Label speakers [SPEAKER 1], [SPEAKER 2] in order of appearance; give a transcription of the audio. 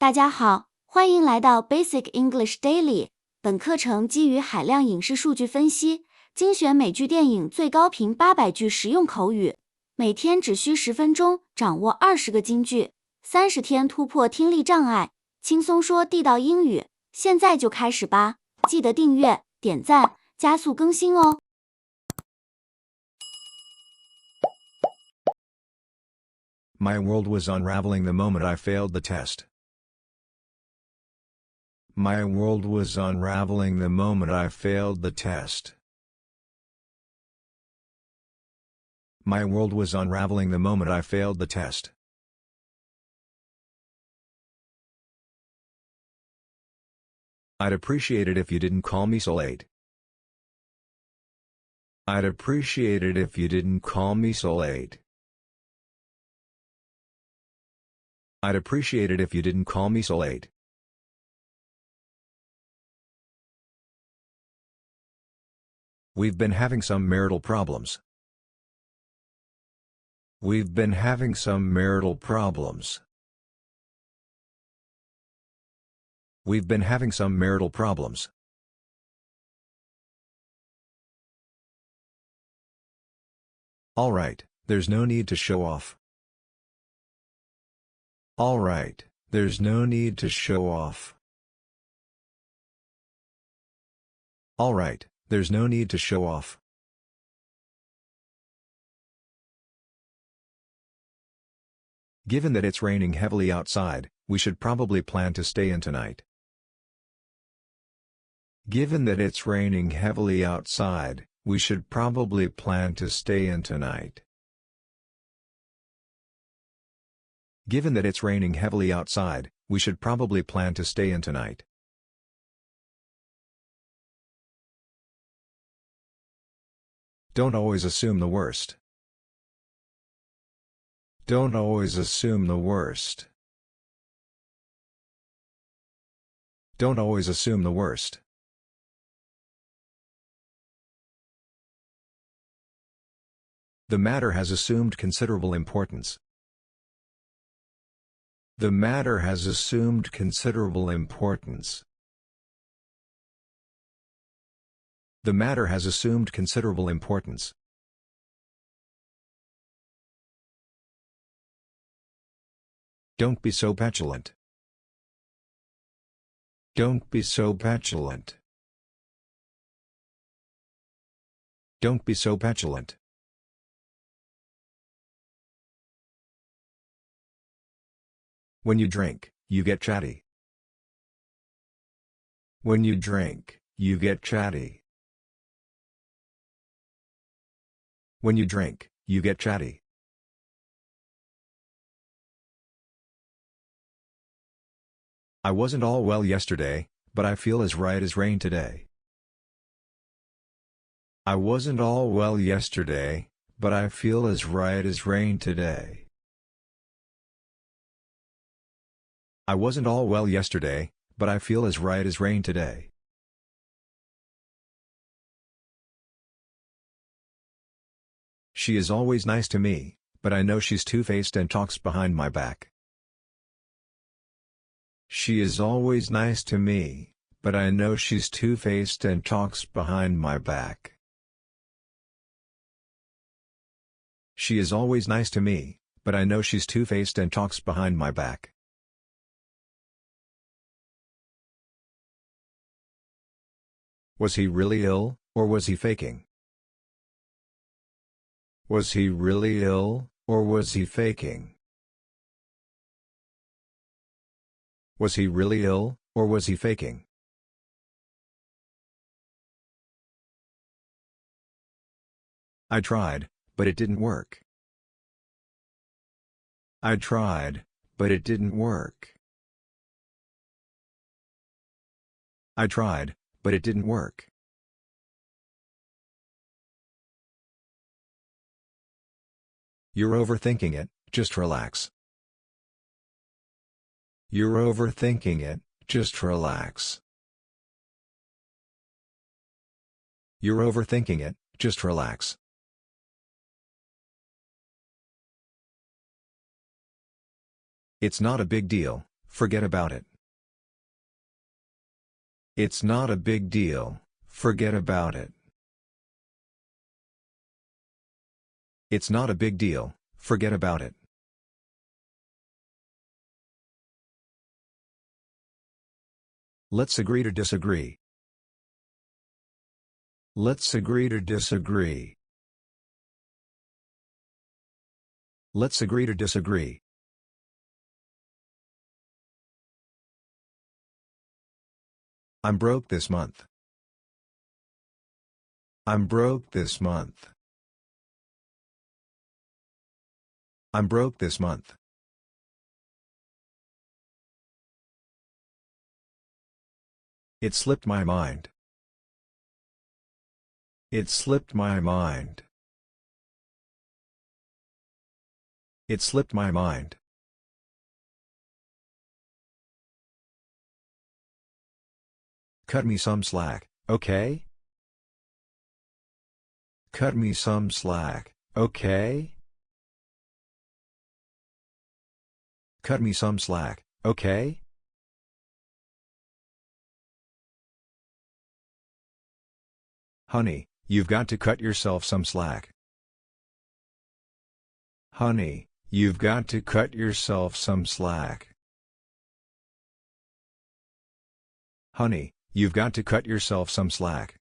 [SPEAKER 1] 大家好，欢迎来到 Basic English Daily。本课程基于海量影视数据分析，精选美剧电影最高频800句实用口语，每天只需10分钟，掌握20个金句，30天突破听力障碍，轻松说地道英语。现在就开始吧，记得订阅、点赞，加速更新哦。
[SPEAKER 2] My world was unraveling the moment I failed the test. My world was unraveling the moment I failed the test. My world was unraveling the moment I failed the test. I'd appreciate it if you didn't call me so late. I'd appreciate it if you didn't call me so late. I'd appreciate it if you didn't call me so late. We've been having some marital problems. We've been having some marital problems. We've been having some marital problems. All right, there's no need to show off. All right, there's no need to show off. All right, there's no need to show off. Given that it's raining heavily outside, we should probably plan to stay in tonight. Given that it's raining heavily outside, we should probably plan to stay in tonight. Given that it's raining heavily outside, we should probably plan to stay in tonight. Don't always assume the worst. Don't always assume the worst. Don't always assume the worst. The matter has assumed considerable importance. The matter has assumed considerable importance. The matter has assumed considerable importance. Don't be so petulant. Don't be so petulant. Don't be so petulant. When you drink, you get chatty. When you drink, you get chatty. When you drink, you get chatty. I wasn't all well yesterday, but I feel as right as rain today. I wasn't all well yesterday, but I feel as right as rain today. I wasn't all well yesterday, but I feel as right as rain today. She is always nice to me, but I know she's two-faced and talks behind my back. She is always nice to me, but I know she's two-faced and talks behind my back. She is always nice to me, but I know she's two-faced and talks behind my back. Was he really ill, or was he faking? Was he really ill, or was he faking? Was he really ill, or was he faking? I tried, but it didn't work. I tried, but it didn't work. I tried, but it didn't work. You're overthinking it, just relax. You're overthinking it, just relax. You're overthinking it, just relax. It's not a big deal, forget about it. It's not a big deal, forget about it. It's not a big deal, forget about it. Let's agree to disagree. Let's agree to disagree. Let's agree to disagree. I'm broke this month. I'm broke this month. I'm broke this month. It slipped my mind. It slipped my mind. It slipped my mind. Cut me some slack, okay? Cut me some slack, okay? Cut me some slack, okay? Honey, you've got to cut yourself some slack. Honey, you've got to cut yourself some slack. Honey, you've got to cut yourself some slack.